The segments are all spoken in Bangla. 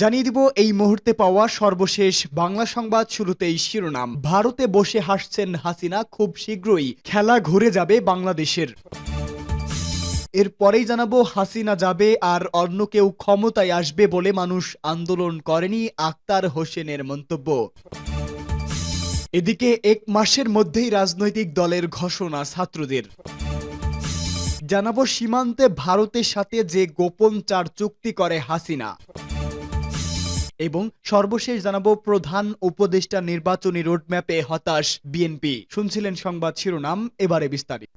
জানিয়ে দিব এই মুহূর্তে পাওয়া সর্বশেষ বাংলা সংবাদ। শুরুতেই শিরোনাম। ভারতে বসে হাসছেন হাসিনা, খুব শীঘ্রই খেলা ঘুরে যাবে বাংলাদেশের। এরপরেই জানাবো, হাসিনা যাবে আর অন্য কেউ ক্ষমতায় আসবে বলে মানুষ আন্দোলন করেনি, আক্তার হোসেনের মন্তব্য। এদিকে এক মাসের মধ্যেই রাজনৈতিক দলের ঘোষণা ছাত্রদের। জানাবো সীমান্তে ভারতের সাথে যে গোপন 4 চুক্তি করে হাসিনা। এবং সর্বশেষ জানাবো, প্রধান উপদেষ্টা নির্বাচনী রোডম্যাপে হতাশ বিএনপি। শুনছিলেন সংবাদ শিরোনাম, এবারে বিস্তারিত।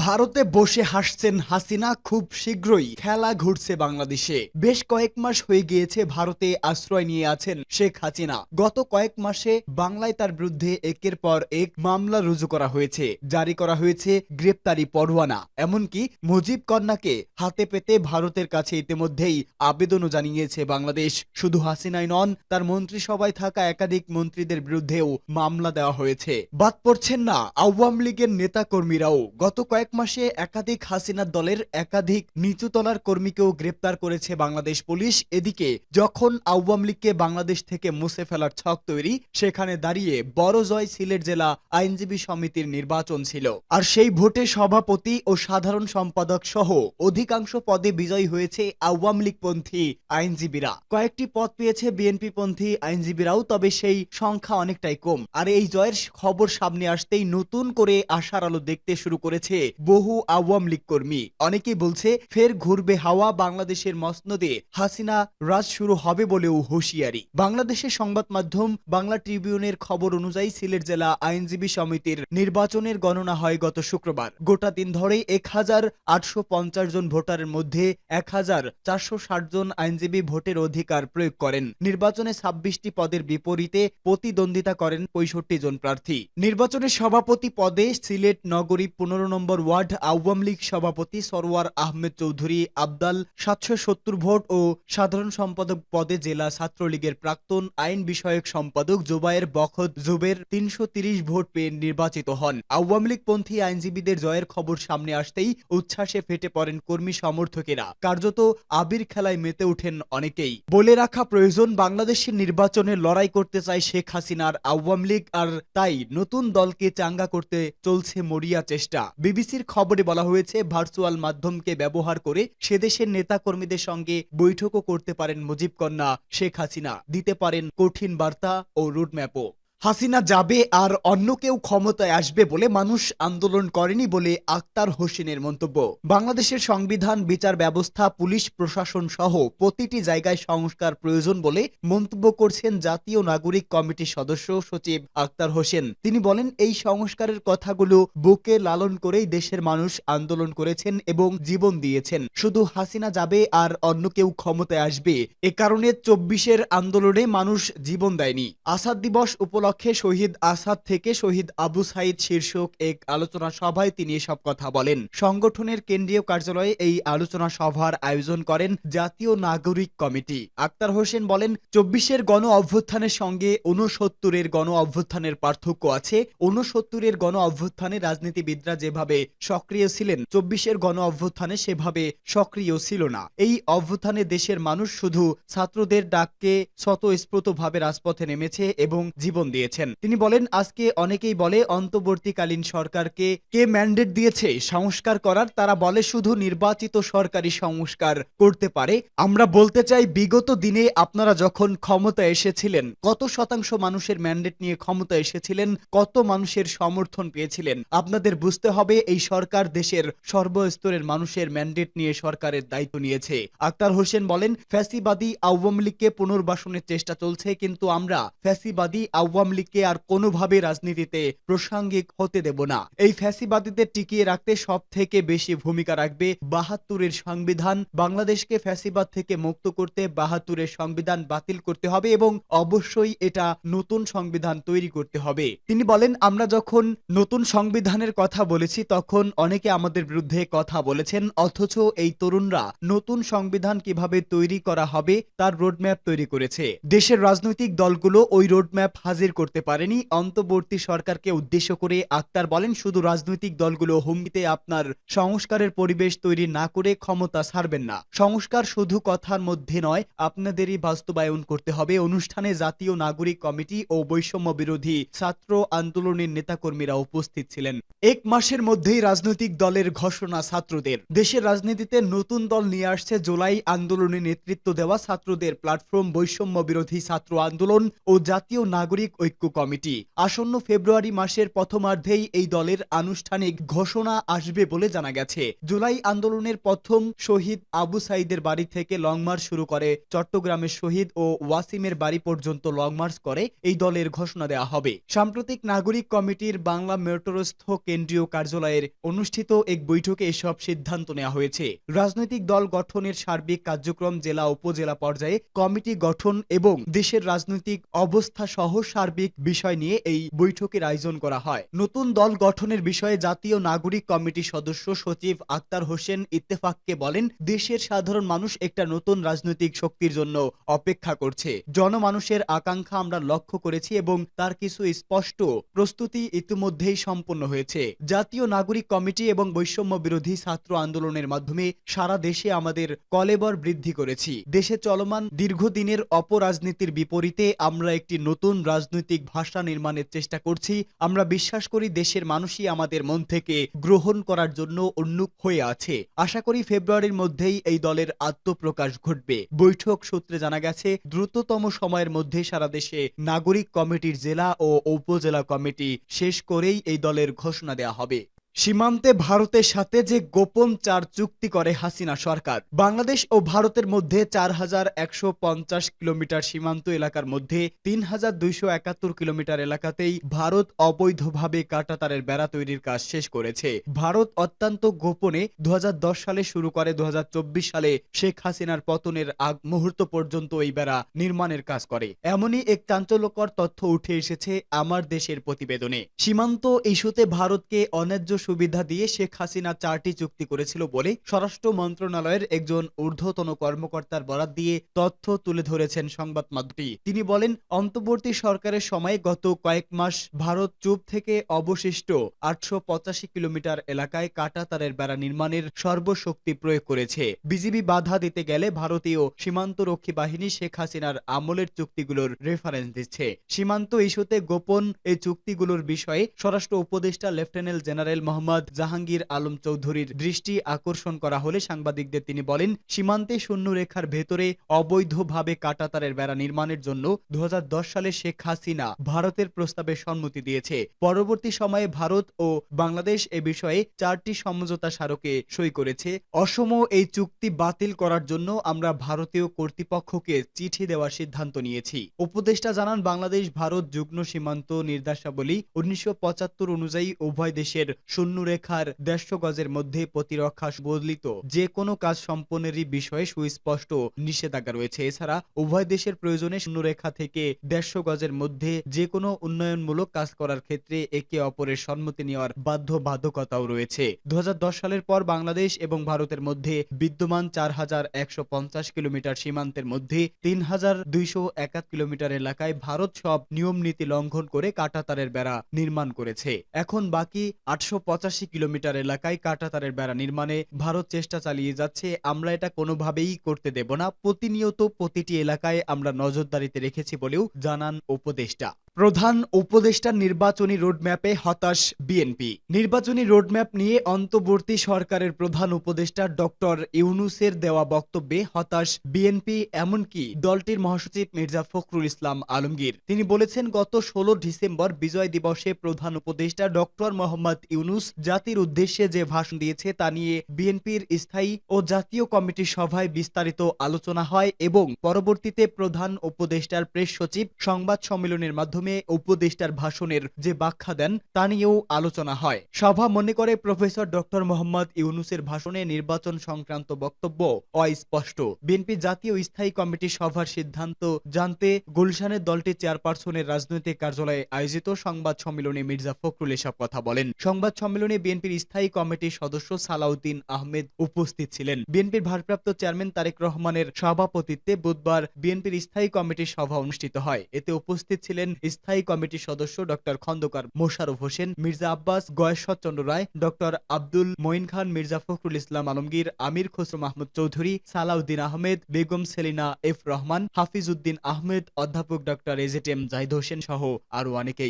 ভারতে বসে হাসছেন হাসিনা, খুব শীঘ্রই খেলা ঘুরছে বাংলাদেশে। বেশ কয়েক মাস হয়ে গিয়েছে ভারতে আশ্রয় নিয়ে আছেন শেখ হাসিনা। গত কয়েক মাসে বাংলায় তার বিরুদ্ধে একের পর এক মামলা রুজু করা হয়েছে, জারি করা হয়েছে গ্রেপ্তারি পরোয়ানা। এমনকি মুজিব কন্যাকে হাতে পেতে ভারতের কাছে ইতিমধ্যেই আবেদনও জানিয়েছে বাংলাদেশ। শুধু হাসিনাই নন, তার মন্ত্রিসভায় থাকা একাধিক মন্ত্রীদের বিরুদ্ধেও মামলা দেওয়া হয়েছে। বাদ পড়ছেন না আওয়ামী লীগের নেতাকর্মীরাও। গত কয়েক মাসে একাধিক হাসিনা দলের একাধিক নিচুতলার কর্মীকেও গ্রেপ্তার করেছে বাংলাদেশ পুলিশ। এদিকে যখন আওয়ামী লীগকে বাংলাদেশ থেকে মুছে ফেলার ছক তৈরি, সেখানে দাঁড়িয়ে বড় জয় সিলেট জেলা আইনজীবী সমিতির নির্বাচন ছিল। আর সেই ভোটে সভাপতি ও সাধারণ সম্পাদক সহ অধিকাংশ পদে বিজয়ী হয়েছে আওয়ামী লীগপন্থী আইনজীবীরা। কয়েকটি পদ পেয়েছে বিএনপি পন্থী আইনজীবীরাও, তবে সেই সংখ্যা অনেকটাই কম। আর এই জয়ের খবর সামনে আসতেই নতুন করে আশার আলো দেখতে শুরু করেছে বহু আওয়ামী লীগ কর্মী। অনেকেই বলছে ফের ঘুরবে হাওয়া, বাংলাদেশের মসনদে হাসিনা রাজ শুরু হবে বলেও হুঁশিয়ারি। বাংলাদেশের সংবাদ মাধ্যম বাংলা ট্রিবিউনের খবর অনুযায়ী সিলেট জেলা আইনজীবী সমিতির নির্বাচনের গণনা হয় গত শুক্রবার। গোটা দিন ধরেই 1850 জন ভোটারের মধ্যে 1460 জন আইনজীবী ভোটের অধিকার প্রয়োগ করেন। নির্বাচনে 26টি পদের বিপরীতে প্রতিদ্বন্দ্বিতা করেন 65 জন প্রার্থী। নির্বাচনের সভাপতি পদে সিলেট নগরী 15 নম্বর ওয়ার্ড আওয়ামী লীগ সভাপতি সরওয়ার আহমেদ চৌধুরী আবদাল 770 ভোট ও সাধারণ সম্পাদক পদে জেলা ছাত্রলীগের প্রাক্তন আইন বিষয়ক সম্পাদক জোবায়ের বখত জুবের 330 ভোট পেয়ে নির্বাচিত হন। আওয়ামী লীগপন্থী আইনজীবীদের জয়ের খবর সামনে আসতেই উচ্ছ্বাসে ফেটে পড়েন কর্মী সমর্থকেরা। কার্যত আবির খেলায় মেতে ওঠেন অনেকেই। বলে রাখা প্রয়োজন, বাংলাদেশের নির্বাচনে লড়াই করতে চায় শেখ হাসিনার আওয়ামী লীগ, আর তাই নতুন দলকে চাঙ্গা করতে চলছে মরিয়া চেষ্টা। বিবিসির খবরে বলা হয়েছে, ভার্চুয়াল মাধ্যমকে ব্যবহার করে সেদেশের নেতাকর্মীদের সঙ্গে বৈঠকও করতে পারেন মুজিব কন্যা শেখ হাসিনা, দিতে পারেন কঠিন বার্তা ও রুটম্যাপও। হাসিনা যাবে আর অন্য কেউ ক্ষমতায় আসবে বলে মানুষ আন্দোলন করেনি বলে আক্তার হোসেনের মন্তব্য। বাংলাদেশের সংবিধান, বিচার ব্যবস্থা, পুলিশ প্রশাসন সহ প্রতিটি জায়গায় সংস্কার প্রয়োজন বলে মন্তব্য করছেন জাতীয় নাগরিক কমিটির সদস্য সচিব আক্তার হোসেন। তিনি বলেন, এই সংস্কারের কথাগুলো বুকে লালন করেই দেশের মানুষ আন্দোলন করেছেন এবং জীবন দিয়েছেন। শুধু হাসিনা যাবে আর অন্য কেউ ক্ষমতায় আসবে এ কারণে 24-এর আন্দোলনে মানুষ জীবন দেয়নি। আসাদ দিবস উপলক্ষে শহীদ আসাদ থেকে শহীদ আবু সাইদ শীর্ষক এক আলোচনা সভায় তিনি এসব কথা বলেন। সংগঠনের কেন্দ্রীয় কার্যালয়ে এই আলোচনা সভার আয়োজন করেন জাতীয় নাগরিক কমিটি। আক্তার হোসেন বলেন, 24-এর গণ অভ্যুত্থানের সঙ্গে 69-এর গণ অভ্যুত্থানের পার্থক্য আছে। 69-এর গণ অভ্যুত্থানে রাজনীতিবিদরা যেভাবে সক্রিয় ছিলেন, 24-এর গণ অভ্যুত্থানে সেভাবে সক্রিয় ছিল না। এই অভ্যুত্থানে দেশের মানুষ শুধু ছাত্রদের ডাককে স্বতঃস্ফূর্তভাবে রাজপথে নেমেছে এবং জীবন দিয়েছেন। তিনি বলেন, আজকে অনেকেই বলে অন্তর্বর্তীকালীন সরকারকে কে ম্যান্ডেট দিয়েছে সংস্কার করার, তারা বলে শুধু নির্বাচিত সরকারি সংস্কার করতে পারে। আমরা বলতে চাই, বিগত দিনে আপনারা যখন ক্ষমতায় এসেছিলেন, কত শতাংশ মানুষের ম্যান্ডেট নিয়ে ক্ষমতা এসেছিলেন, কত মানুষের সমর্থন পেয়েছিলেন। আপনাদের বুঝতে হবে, এই সরকার দেশের সর্বস্তরের মানুষের ম্যান্ডেট নিয়ে সরকারের দায়িত্ব নিয়েছে। আক্তার হোসেন বলেন, ফ্যাসিবাদী আওয়ামী লীগকে পুনর্বাসনের চেষ্টা চলছে, কিন্তু আমরা ফ্যাসিবাদী আওয়ামী লীগকে আর কোনোভাবে রাজনীতিতে প্রাসঙ্গিক হতে দেব না। এই ফ্যাসিবাদীদের টিকিয়ে রাখতে সব থেকে বেশি ভূমিকা রাখবে 72-এর সংবিধান। বাংলাদেশকে ফ্যাসিবাদ থেকে মুক্ত করতে 72-এর সংবিধান বাতিল করতে হবে এবং অবশ্যই এটা নতুন সংবিধান তৈরি করতে হবে। তিনি বলেন, আমরা যখন নতুন সংবিধানের কথা বলেছি তখন অনেকে আমাদের বিরুদ্ধে কথা বলেছেন, অথচ এই তরুণরা নতুন সংবিধান কিভাবে তৈরি করা হবে তার রোডম্যাপ তৈরি করেছে। দেশের রাজনৈতিক দলগুলো ওই রোডম্যাপ হাজির করতে পারেনি অন্তর্বর্তী সরকারকে উদ্দেশ্য করে আক্তার বলেন, শুধু রাজনৈতিক দলগুলো হুমকিতে আপনার সংস্কারের পরিবেশ তৈরি না করে ক্ষমতা ছাড়বেন না। সংস্কার শুধু কথার মধ্যে নয়, আপনাদেরই বাস্তবায়ন করতে হবে। অনুষ্ঠানে জাতীয় নাগরিক কমিটি ও বৈষম্য বিরোধী ছাত্র আন্দোলনের নেতাকর্মীরা উপস্থিত ছিলেন। এক মাসের মধ্যেই রাজনৈতিক দলের ঘোষণা ছাত্রদের। দেশের রাজনীতিতে নতুন দল নিয়ে আসছে জুলাই আন্দোলনে নেতৃত্ব দেওয়া ছাত্রদের প্ল্যাটফর্ম বৈষম্য বিরোধী ছাত্র আন্দোলন ও জাতীয় নাগরিক ঐক্য কমিটি। আসন্ন ফেব্রুয়ারি মাসের প্রথমার্ধেই এই দলের আনুষ্ঠানিক ঘোষণা আসবে বলে জানা গেছে। জুলাই আন্দোলনের প্রথম শহীদ আবু সাইদের বাড়ি থেকে লং মার্চ শুরু করে চট্টগ্রামের শহীদ ও ওয়াসিমের বাড়ি পর্যন্ত লং মার্চ করে এই দলের ঘোষণা দেওয়া হবে। সাম্প্রতিক নাগরিক কমিটির বাংলা মেট্রোস্থ কেন্দ্রীয় কার্যালয়ের অনুষ্ঠিত এক বৈঠকে এসব সিদ্ধান্ত নেওয়া হয়েছে। রাজনৈতিক দল গঠনের সার্বিক কার্যক্রম, জেলা উপজেলা পর্যায়ে কমিটি গঠন এবং দেশের রাজনৈতিক অবস্থা সহ সার্বিক বিষয় নিয়ে এই বৈঠকের আয়োজন করা হয়। নতুন দল গঠনের বিষয়ে জাতীয় নাগরিক কমিটির সদস্য সচিব আক্তার হোসেন ইত্তেফাককে বলেন, দেশের সাধারণ মানুষ একটা নতুন রাজনৈতিক শক্তির জন্য অপেক্ষা করছে। জনমানুষের আকাঙ্ক্ষা আমরা লক্ষ্য করেছি এবং তার কিছু স্পষ্ট প্রস্তুতি ইতিমধ্যেই সম্পন্ন হয়েছে। জাতীয় নাগরিক কমিটি এবং বৈষম্য বিরোধী ছাত্র আন্দোলনের মাধ্যমে সারা দেশে আমাদের কলেবর বৃদ্ধি করেছি। দেশে চলমান দীর্ঘদিনের অপরাজনীতির বিপরীতে আমরা একটি নতুন রাজনৈতিক ভাষা নির্মাণের চেষ্টা করছি। আমরা বিশ্বাস করি দেশের মানুষই আমাদের মন থেকে গ্রহণ করার জন্য উন্মুখ হয়ে আছে। আশা করি ফেব্রুয়ারির মধ্যেই এই দলের আত্মপ্রকাশ ঘটবে। বৈঠক সূত্রে জানা গেছে, দ্রুততম সময়ের মধ্যে সারা দেশে নাগরিক কমিটির জেলা ও উপজেলা কমিটি শেষ করেই এই দলের ঘোষণা দেওয়া হবে। সীমান্তে ভারতের সাথে যে গোপন 4 চুক্তি করে হাসিনা সরকার। বাংলাদেশ ও ভারতের মধ্যে 4150 কিলোমিটার সীমান্ত এলাকার মধ্যে 3271 কিলোমিটার এলাকাতেই ভারত অবৈধভাবে কাঁটাতারের বেড়া তৈরির কাজ শেষ করেছে। ভারত অত্যন্ত গোপনে 2010 সালে শুরু করে 2024 সালে শেখ হাসিনার পতনের আগ মুহূর্ত পর্যন্ত এই বেড়া নির্মাণের কাজ করে। এমনই এক চাঞ্চল্যকর তথ্য উঠে এসেছে আমার দেশের প্রতিবেদনে। সীমান্ত ইস্যুতে ভারতকে অন্যায্য সুবিধা দিয়ে শেখ হাসিনা 4টি চুক্তি করেছিল বলে স্বরাষ্ট্র মন্ত্রণালয়ের একজন ঊর্ধ্বতন কর্মকর্তার বরাত দিয়ে তথ্য তুলে ধরেছেন সংবাদ মাধ্যমটি। তিনি বলেন, অন্তর্বর্তী সরকারের সময় গত কয়েক মাস ভারত চুপ থেকে অবশিষ্ট 885 কিলোমিটার এলাকায় কাঁটাতারের বেড়া নির্মাণের সর্বশক্তি প্রয়োগ করেছে। বিজিবি বাধা দিতে গেলে ভারতীয় সীমান্তরক্ষী বাহিনী শেখ হাসিনার আমলের চুক্তিগুলোর রেফারেন্স দিচ্ছে। সীমান্ত ইস্যুতে গোপন এই চুক্তিগুলোর বিষয়ে স্বরাষ্ট্র উপদেষ্টা লেফটেন্যান্ট জেনারেল মোহাম্মদ জাহাঙ্গীর আলম চৌধুরীর দৃষ্টি আকর্ষণ করা হলে সাংবাদিকদের তিনি বলেন, সীমান্তে শূন্যরেখার ভেতরে অবৈধভাবে কাঁটাতারের বেড়া নির্মাণের জন্য 2010 সালে শেখ হাসিনা ভারতের প্রস্তাবে সম্মতি দিয়েছে। পরবর্তী সময়ে ভারত ও বাংলাদেশ এ বিষয়ে 4টি সমঝোতা স্মারকে সই করেছে। অসম এই চুক্তি বাতিল করার জন্য আমরা ভারতীয় কর্তৃপক্ষকে চিঠি দেওয়ার সিদ্ধান্ত নিয়েছি। উপদেষ্টা জানান, বাংলাদেশ ভারত যুগ্ম সীমান্ত নির্দেশাবলী 1975 অনুযায়ী উভয় দেশের শূন্যরেখার 150 গজের মধ্যে প্রতিরক্ষা বদলিত যে কোনো কাজ সম্পন্নেরই বিষয়ে সুস্পষ্ট নিষেধাজ্ঞা রয়েছে। এছাড়া উভয় দেশের প্রয়োজনে শূন্যরেখা থেকে 150 গজের মধ্যে যে কোনো উন্নয়নমূলক কাজ করার ক্ষেত্রে একে অপরের সম্মতি নেওয়ার বাধ্যবাধকতাও রয়েছে। 2010 সালের পর বাংলাদেশ এবং ভারতের মধ্যে বিদ্যমান 4150 কিলোমিটার সীমান্তের মধ্যে 3201 কিলোমিটার এলাকায় ভারত সব নিয়ম নীতি লঙ্ঘন করে কাঁটাতারের বেড়া নির্মাণ করেছে। এখন বাকি 885 কিলোমিটার এলাকায় কাঁটাতারের বেড়া নির্মাণে ভারত চেষ্টা চালিয়ে যাচ্ছে। আমরা এটা কোনোভাবেই করতে দেব না। প্রতিনিয়ত প্রতিটি এলাকায় আমরা নজরদারিতে রেখেছি বলেও জানান উপদেষ্টা। প্রধান উপদেষ্টার নির্বাচনী রোডম্যাপে হতাশ বিএনপি। নির্বাচনী রোডম্যাপ নিয়ে অন্তর্বর্তী সরকারের প্রধান উপদেষ্টা ডক্টর ইউনূসের দেওয়া বক্তব্যে হতাশ বিএনপি, এমনকি দলটির মহাসচিব মির্জা ফখরুল ইসলাম আলমগীর। তিনি বলেছেন, গত 16 ডিসেম্বর বিজয় দিবসে প্রধান উপদেষ্টা ডক্টর মোহাম্মদ ইউনূস জাতির উদ্দেশ্যে যে ভাষণ দিয়েছে তা নিয়ে বিএনপির স্থায়ী ও জাতীয় কমিটির সভায় বিস্তারিত আলোচনা হয় এবং পরবর্তীতে প্রধান উপদেষ্টার প্রেস সচিব সংবাদ সম্মেলনের মাধ্যমে উপদেষ্টার ভাষণের যে ব্যাখ্যা দেন তা নিয়েও আলোচনা হয়। সভা মনে করে প্রফেসর ডক্টর মোহাম্মদ ইউনূসের ভাষণে নির্বাচন সংক্রান্ত বক্তব্য অস্পষ্ট। বিএনপি জাতীয় স্থায়ী কমিটির সভার সিদ্ধান্ত জানতে গুলশানের দলটির চেয়ারপারসনের রাজনৈতিক কার্যালয়ে আয়োজিত সংবাদ সম্মেলনে মির্জা ফখরুল এসব কথা বলেন। সংবাদ সম্মেলনে বিএনপির স্থায়ী কমিটির সদস্য সালাউদ্দিন আহমেদ উপস্থিত ছিলেন। বিএনপির ভারপ্রাপ্ত চেয়ারম্যান তারেক রহমানের সভাপতিত্বে বুধবার বিএনপির স্থায়ী কমিটির সভা অনুষ্ঠিত হয়। এতে উপস্থিত ছিলেন স্থায়ী কমিটির সদস্য ডক্টর খন্দকার মোশাররফ হোসেন, মির্জা আব্বাস, গয়েশ্বরচন্দ্র রায়, ডক্টর আব্দুল মঈন খান, মির্জা ফখরুল ইসলাম আলমগীর, আমির খসরু মাহমুদ চৌধুরী, সালাউদ্দিন আহমেদ, বেগম সেলিনা এফ রহমান, হাফিজ উদ্দিন আহমেদ, অধ্যাপক ডক্টর এজেটেম জাহিদ হোসেন সহ আরো অনেকেই।